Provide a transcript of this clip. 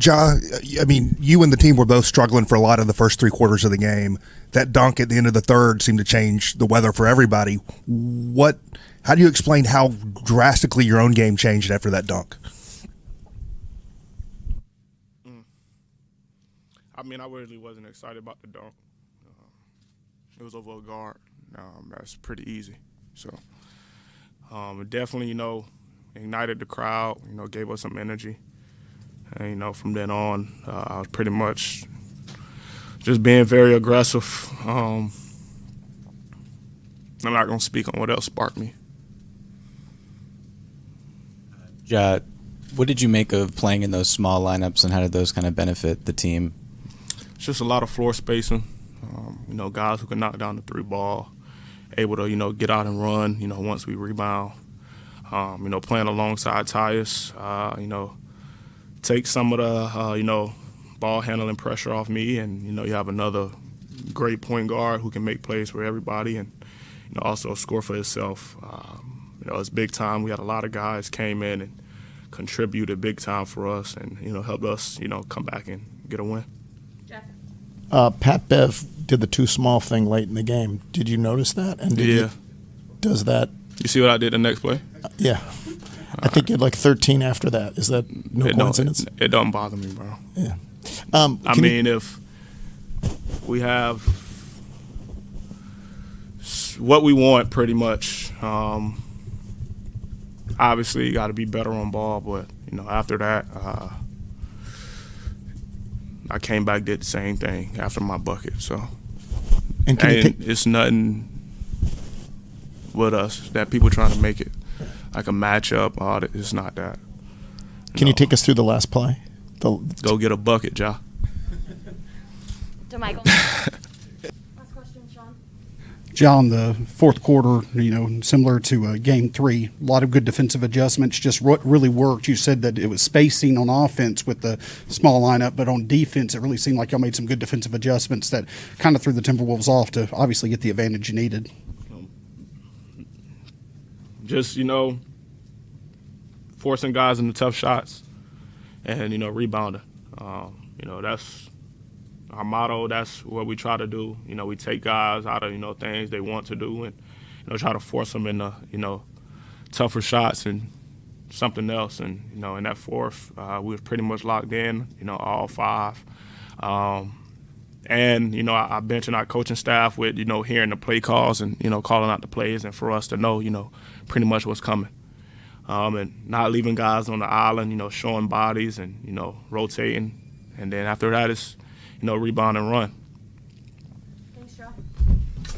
Ja, I mean, you and the team were both struggling for a lot of the first 3 quarters of the game. That dunk at the end of the third seemed to change the weather for everybody. How do you explain how drastically your own game changed after that dunk? I mean, I really wasn't excited about the dunk. It was over a guard. That's pretty easy. So it definitely, ignited the crowd, gave us some energy. And, from then on, I was pretty much just being very aggressive. I'm not going to speak on what else sparked me. Ja, what did you make of playing in those small lineups, and how did those kind of benefit the team? It's just a lot of floor spacing. Guys who can knock down the 3 ball, able to, get out and run, once we rebound. Playing alongside Tyus, take some of the, ball handling pressure off me, and, you have another great point guard who can make plays for everybody and, also score for himself. It's big time. We had a lot of guys came in and contributed big time for us and, helped us, come back and get a win. Pat Bev did the too small thing late in the game. Did you notice that? And does that? You see what I did the next play? Yeah. I think you had like 13 after that. Is that no coincidence? It don't bother me, bro. Yeah. I mean, if we have what we want pretty much, obviously you got to be better on ball, but, after that, I came back, did the same thing after my bucket. So and it's nothing with us that people trying to make it like a matchup. It's not that. Can you take us through the last play? Go get a bucket, Ja. To Michael. Last question, Sean. Ja, in the fourth quarter, similar to Game 3, a lot of good defensive adjustments. Just what really worked, you said that it was spacing on offense with the small lineup, but on defense, it really seemed like y'all made some good defensive adjustments that kind of threw the Timberwolves off to obviously get the advantage you needed. Just, forcing guys into tough shots and, rebounding. That's our motto. That's what we try to do. We take guys out of, things they want to do and, try to force them into, tougher shots and something else. And, in that fourth, we were pretty much locked in, all 5. And, our bench and our coaching staff with, hearing the play calls and, calling out the plays and for us to know, pretty much what's coming. And not leaving guys on the island, showing bodies and, rotating. And then after that, it's, rebound and run.